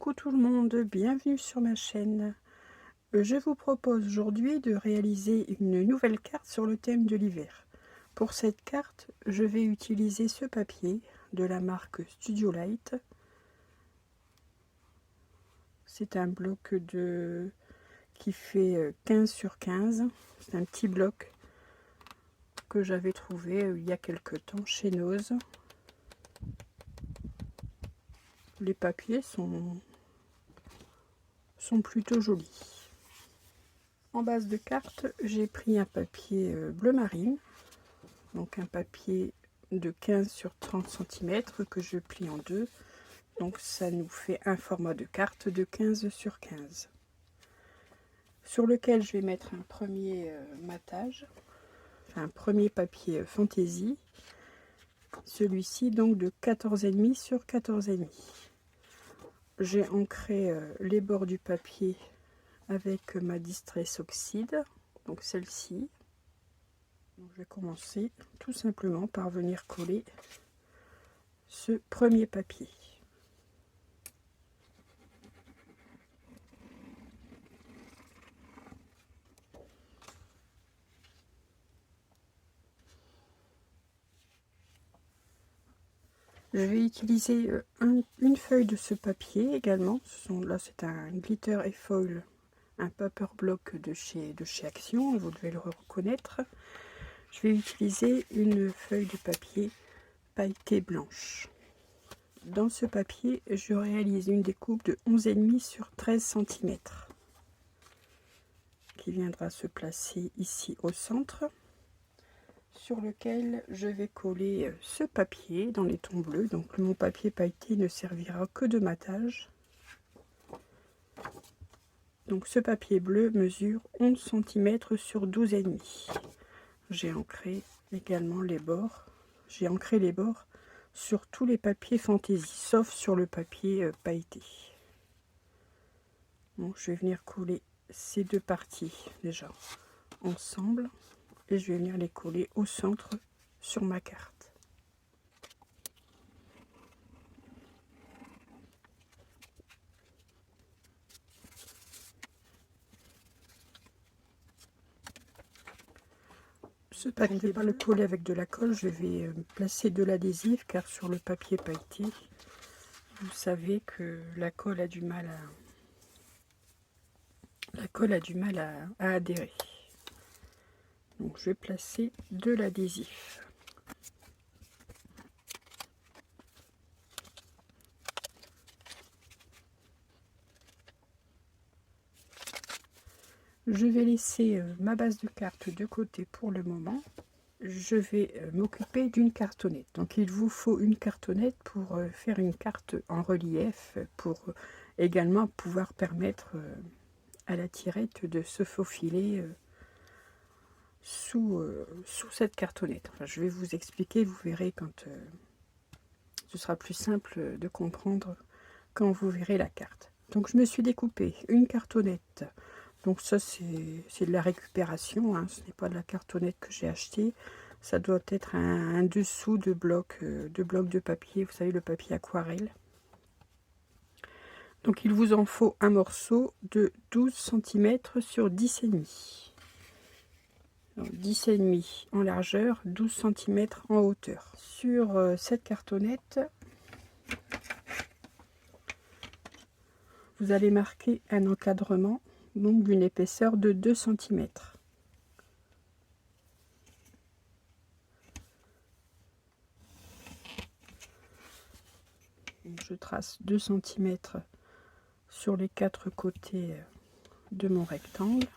Coucou tout le monde, bienvenue sur ma chaîne. Je vous propose aujourd'hui de réaliser une nouvelle carte sur le thème de l'hiver. Pour cette carte, je vais utiliser ce papier de la marque Studio Light. C'est un bloc qui fait 15 sur 15. C'est un petit bloc que j'avais trouvé il y a quelque temps chez Nose. Les papiers sont plutôt jolis. En base de carte, j'ai pris un papier bleu marine, donc un papier de 15 sur 30 cm que je plie en deux. Donc ça nous fait un format de carte de 15 sur 15. Sur lequel je vais mettre un premier matage, enfin un premier papier fantaisie. Celui-ci donc de 14,5 sur 14,5. J'ai ancré les bords du papier avec ma Distress Oxide, donc celle-ci. Je vais commencer tout simplement par venir coller ce premier papier. Je vais utiliser une feuille de ce papier également. Là, c'est un glitter et foil, un paper block de chez Action, vous devez le reconnaître. Je vais utiliser une feuille de papier pailletée blanche. Dans ce papier, je réalise une découpe de 11,5 sur 13 cm qui viendra se placer ici au centre, sur lequel je vais coller ce papier dans les tons bleus. Donc mon papier pailleté ne servira que de matage. Donc ce papier bleu mesure 11 cm sur 12,5. J'ai ancré également les bords. J'ai ancré les bords sur tous les papiers fantaisie, sauf sur le papier pailleté. Donc je vais venir coller ces deux parties déjà ensemble et je vais venir les coller au centre sur ma carte. Ce papier, je ne vais pas le coller avec de la colle, je vais placer de l'adhésif car sur le papier pailleté, vous savez que la colle a du mal à adhérer. Donc je vais placer de l'adhésif. Je vais laisser ma base de carte de côté pour le moment. Je vais m'occuper d'une cartonnette. Donc il vous faut une cartonnette pour faire une carte en relief, pour également pouvoir permettre à la tirette de se faufiler sous cette cartonnette. Enfin, je vais vous expliquer, vous verrez quand ce sera plus simple de comprendre quand vous verrez la carte. Donc je me suis découpé une cartonnette. Donc ça c'est de la récupération, hein. Ce n'est pas de la cartonnette que j'ai acheté. Ça doit être un dessous de bloc de papier, vous savez, le papier aquarelle. Donc il vous en faut un morceau de 12 cm sur 10,5. 10,5 en largeur, 12 cm en hauteur. Sur cette cartonnette, vous allez marquer un encadrement donc d'une épaisseur de 2 cm. Je trace 2 cm sur les 4 côtés de mon rectangle.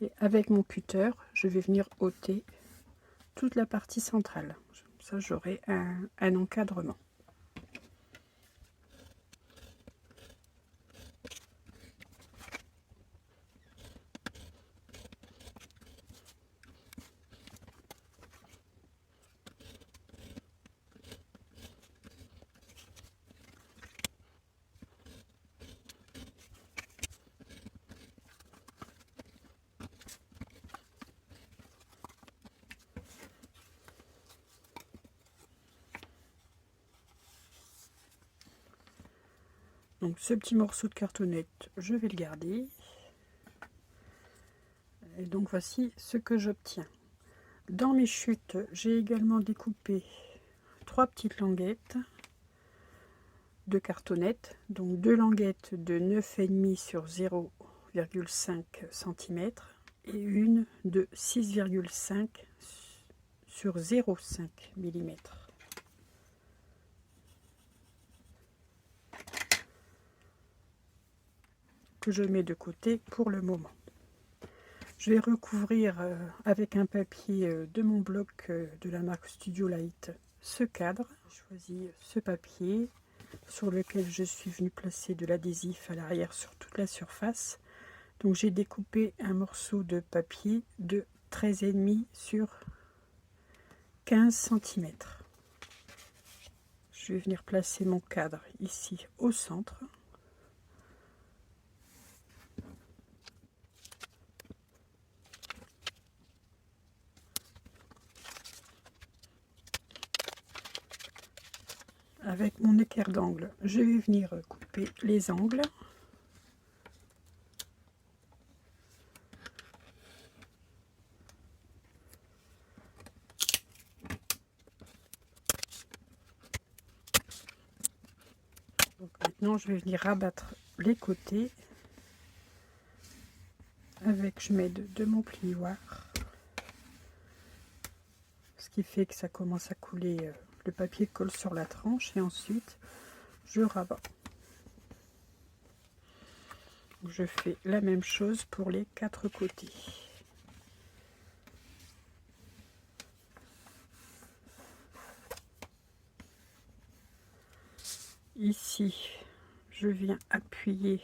Et avec mon cutter, je vais venir ôter toute la partie centrale. Ça, j'aurai un encadrement. Donc ce petit morceau de cartonnette, je vais le garder. Et donc voici ce que j'obtiens. Dans mes chutes, j'ai également découpé 3 petites languettes de cartonnette. Donc 2 languettes de 9,5 sur 0,5 cm et une de 6,5 sur 0,5 mm. Que je mets de côté pour le moment. Je vais recouvrir avec un papier de mon bloc de la marque Studio Light ce cadre. J'ai choisi ce papier sur lequel je suis venue placer de l'adhésif à l'arrière sur toute la surface. Donc j'ai découpé un morceau de papier de 13,5 sur 15 cm. Je vais venir placer mon cadre ici au centre. Avec mon équerre d'angle, je vais venir couper les angles. Donc maintenant, je vais venir rabattre les côtés avec, je mets de mon plioir, ce qui fait que ça commence à couler, le papier colle sur la tranche et ensuite je rabats. Je fais la même chose pour les 4 côtés. Ici, je viens appuyer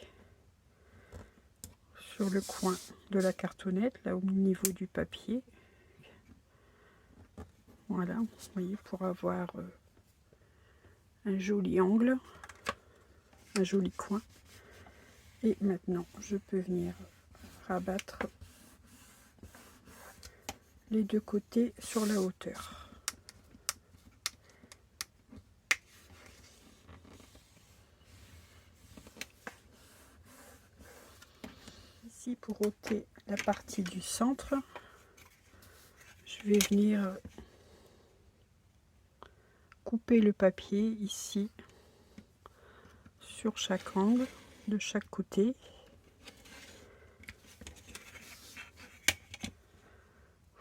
sur le coin de la cartonnette, là au niveau du papier. Voilà, vous voyez, pour avoir un joli angle, un joli coin. Et maintenant, je peux venir rabattre les 2 côtés sur la hauteur. Ici, pour ôter la partie du centre, je vais venir couper le papier ici sur chaque angle de chaque côté.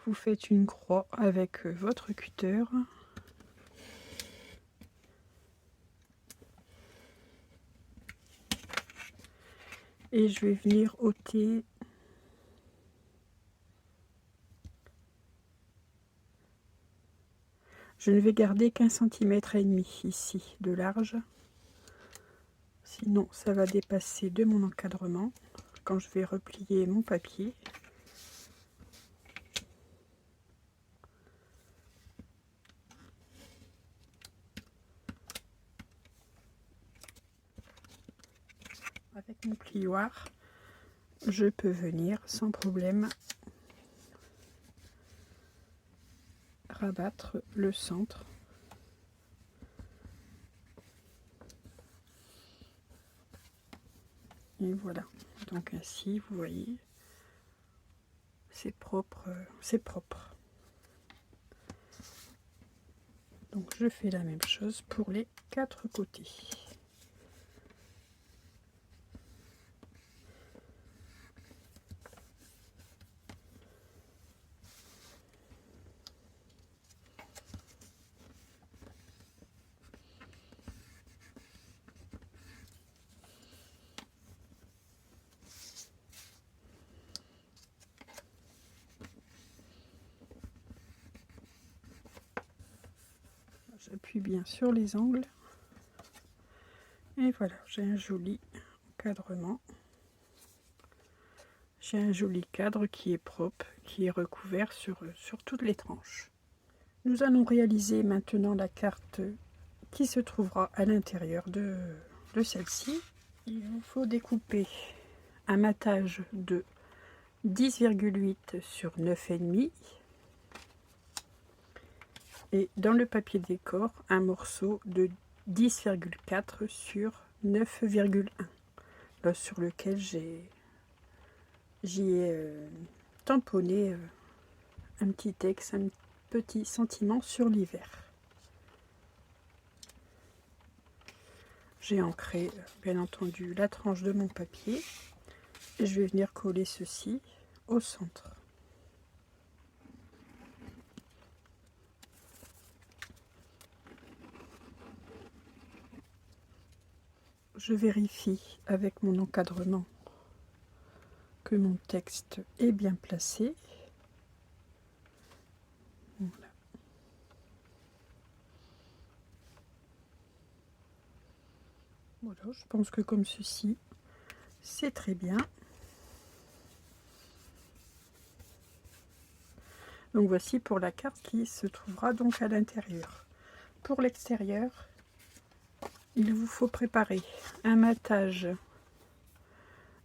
Vous faites une croix avec votre cutter. Et je vais venir ôter je ne vais garder qu'1,5 cm ici de large, sinon ça va dépasser de mon encadrement quand je vais replier mon papier. Avec mon plioir, je peux venir sans problème rabattre le centre. Et voilà, donc ainsi vous voyez, c'est propre, c'est propre. Donc je fais la même chose pour les 4 côtés. J'appuie bien sur les angles et voilà, j'ai un joli encadrement. J'ai un joli cadre qui est propre, qui est recouvert sur toutes les tranches. Nous allons réaliser maintenant la carte qui se trouvera à l'intérieur de celle-ci. Il vous faut découper un matage de 10,8 sur 9,5 et dans le papier décor un morceau de 10,4 sur 9,1 sur lequel j'y ai tamponné un petit texte, un petit sentiment sur l'hiver. J'ai ancré bien entendu la tranche de mon papier et je vais venir coller ceci au centre. Je vérifie avec mon encadrement que mon texte est bien placé. Voilà. Voilà, je pense que comme ceci, c'est très bien. Donc voici pour la carte qui se trouvera donc à l'intérieur. Pour l'extérieur, il vous faut préparer un matage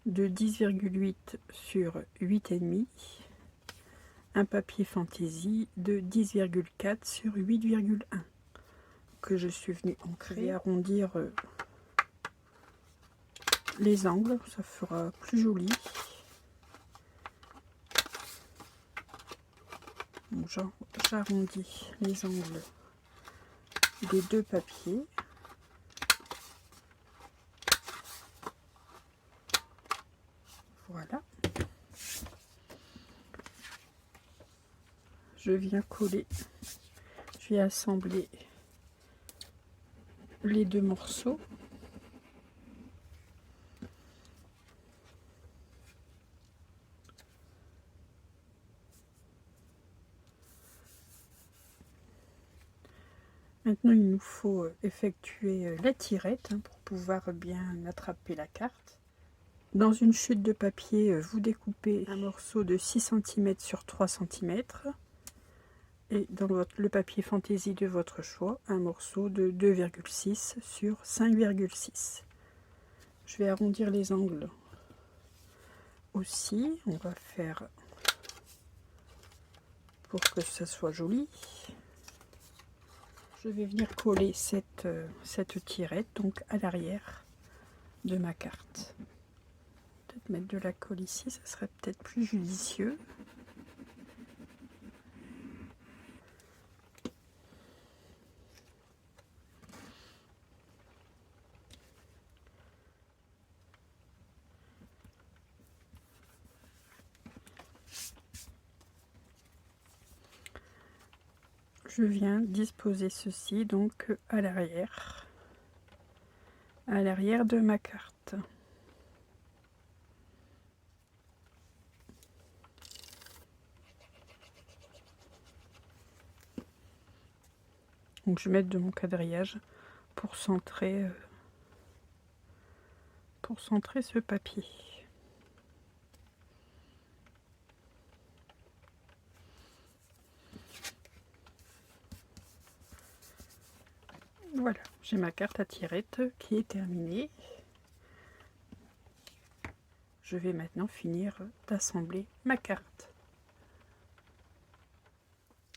de 10,8 sur 8,5, un papier fantaisie de 10,4 sur 8,1 que je suis venue ancrer et arrondir les angles, ça fera plus joli. J'arrondis les angles des deux papiers. Voilà. Je viens coller, je vais assembler les deux morceaux. Maintenant, il nous faut effectuer la tirette pour pouvoir bien attraper la carte. Dans une chute de papier, vous découpez un morceau de 6 cm sur 3 cm. Et dans le papier fantaisie de votre choix, un morceau de 2,6 sur 5,6. Je vais arrondir les angles aussi. On va faire pour que ça soit joli. Je vais venir coller cette tirette donc à l'arrière de ma carte. Peut-être mettre de la colle ici, ça serait peut-être plus judicieux. Je viens disposer ceci donc à l'arrière de ma carte. Donc je vais mettre de mon quadrillage pour centrer ce papier. Voilà, j'ai ma carte à tirette qui est terminée. Je vais maintenant finir d'assembler ma carte.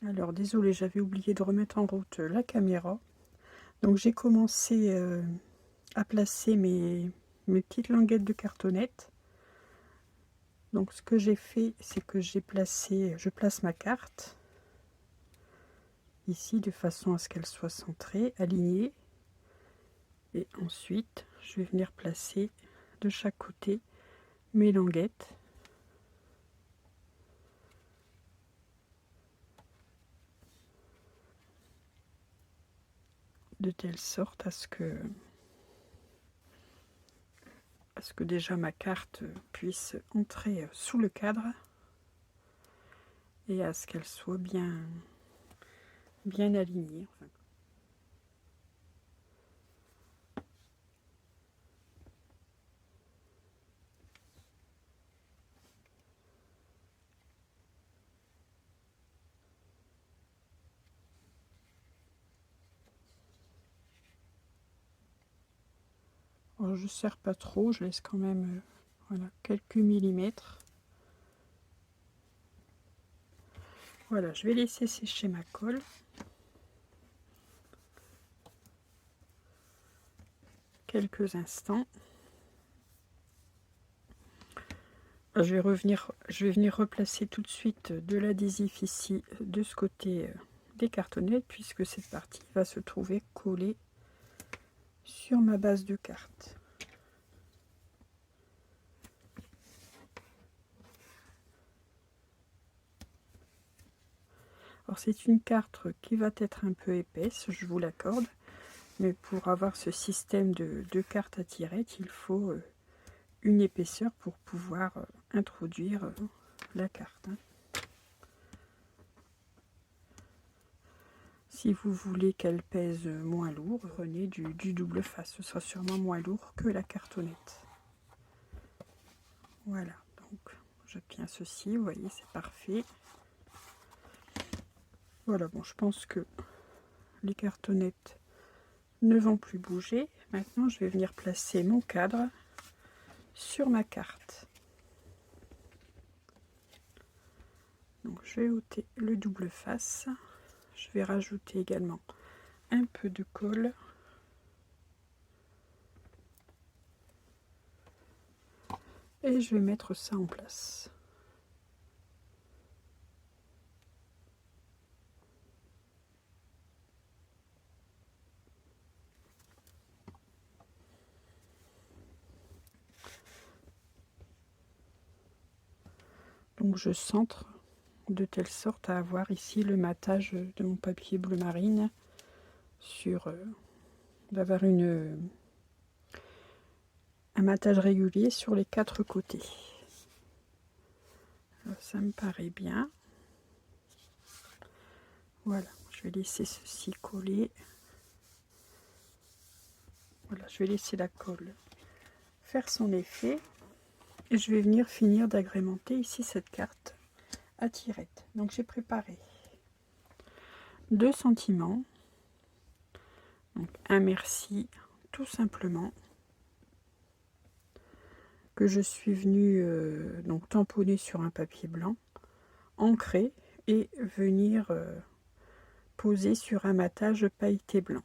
Alors désolé, j'avais oublié de remettre en route la caméra. Donc j'ai commencé à placer mes petites languettes de cartonnette. Donc ce que j'ai fait, c'est que je place ma carte ici de façon à ce qu'elle soit centrée, alignée. Et ensuite, je vais venir placer de chaque côté mes languettes. De telle sorte à ce que déjà ma carte puisse entrer sous le cadre et à ce qu'elle soit bien alignée. Alors, je ne serre pas trop, je laisse quand même voilà, quelques millimètres. Voilà, je vais laisser sécher ma colle. quelques instants. Je vais venir replacer tout de suite de l'adhésif ici de ce côté des cartonnettes, puisque cette partie va se trouver collée sur ma base de carte. Alors c'est une carte qui va être un peu épaisse, je vous l'accorde, mais pour avoir ce système de carte à tirette, il faut une épaisseur pour pouvoir introduire la carte. Si vous voulez qu'elle pèse moins lourd, prenez du double face, ce sera sûrement moins lourd que la cartonnette. Voilà, donc j'obtiens ceci, vous voyez, c'est parfait. Voilà, bon, je pense que les cartonnettes ne vont plus bouger. Maintenant, je vais venir placer mon cadre sur ma carte. Donc, je vais ôter le double face. Je vais rajouter également un peu de colle. Et je vais mettre ça en place. Donc je centre de telle sorte à avoir ici le matage de mon papier bleu marine sur d'avoir un matage régulier sur les 4 côtés. Alors, ça me paraît bien. Voilà, je vais laisser ceci coller. Voilà, je vais laisser la colle faire son effet. Et je vais venir finir d'agrémenter ici cette carte à tirette. Donc j'ai préparé 2 sentiments. Donc un merci tout simplement. Que je suis venue donc tamponner sur un papier blanc, ancrer et venir poser sur un matage pailleté blanc.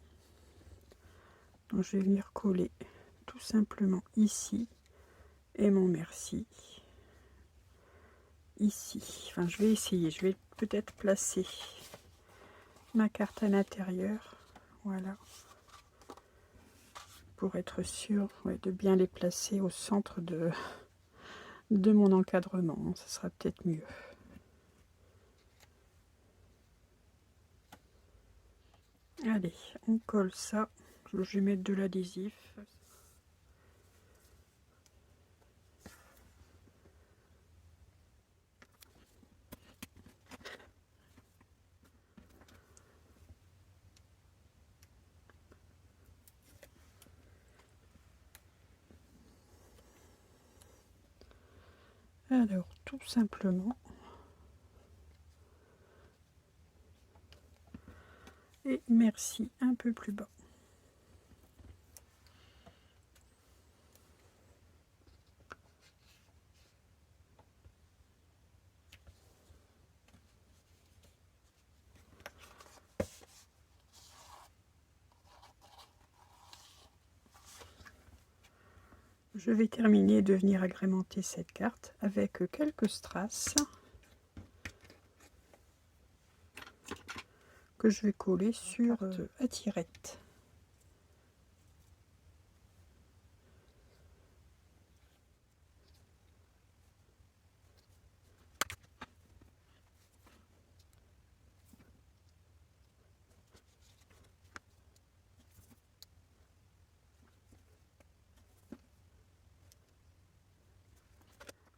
Donc je vais venir coller tout simplement ici et mon merci ici. Enfin, je vais essayer, je vais peut-être placer ma carte à l'intérieur, voilà, pour être sûr de bien les placer au centre de mon encadrement. Ça sera peut-être mieux. Allez, on colle ça. Je vais mettre de l'adhésif. Alors, tout simplement. Et merci un peu plus bas. Je vais terminer de venir agrémenter cette carte avec quelques strass que je vais coller sur à tirette.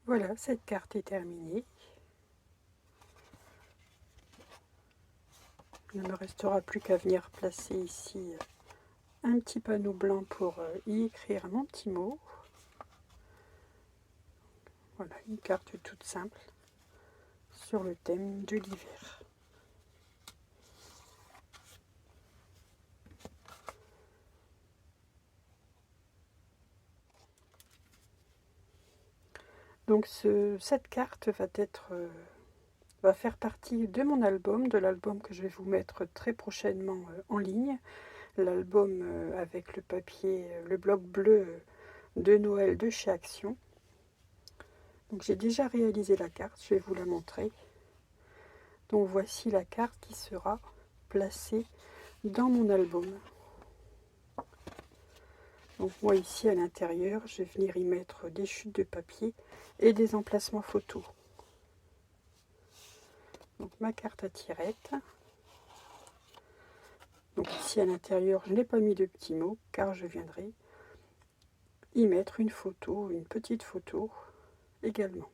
Voilà, cette carte est terminée. Il ne me restera plus qu'à venir placer ici un petit panneau blanc pour y écrire mon petit mot. Voilà, une carte toute simple sur le thème de l'hiver. Donc cette carte va faire partie de mon album, de l'album que je vais vous mettre très prochainement en ligne. l'album avec le papier, le bloc bleu de Noël de chez Action. Donc j'ai déjà réalisé la carte, je vais vous la montrer. Donc voici la carte qui sera placée dans mon album. Donc moi ici à l'intérieur, je vais venir y mettre des chutes de papier et des emplacements photos. Donc ma carte à tirettes. Donc ici à l'intérieur, je n'ai pas mis de petits mots car je viendrai y mettre une photo, une petite photo également.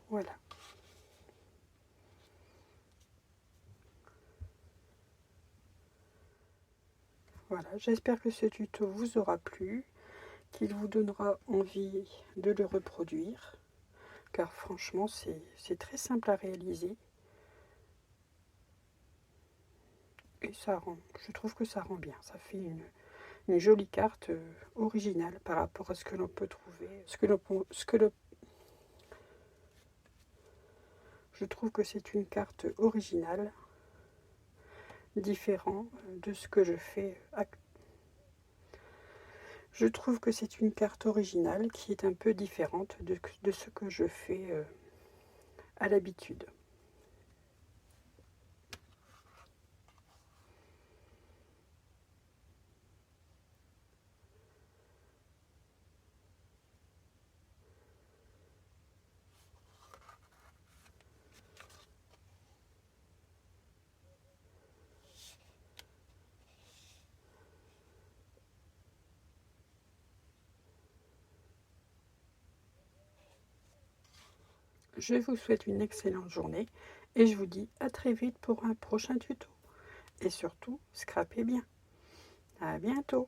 Voilà. Voilà, j'espère que ce tuto vous aura plu, qu'il vous donnera envie de le reproduire, car franchement c'est très simple à réaliser. Et ça rend, je trouve que ça rend bien, ça fait une jolie carte originale par rapport à ce que l'on peut trouver, je trouve que c'est une carte originale, différent de ce que je fais. Je trouve que c'est une carte originale qui est un peu différente de ce que je fais à l'habitude. Je vous souhaite une excellente journée et je vous dis à très vite pour un prochain tuto. Et surtout, scrapez bien. À bientôt.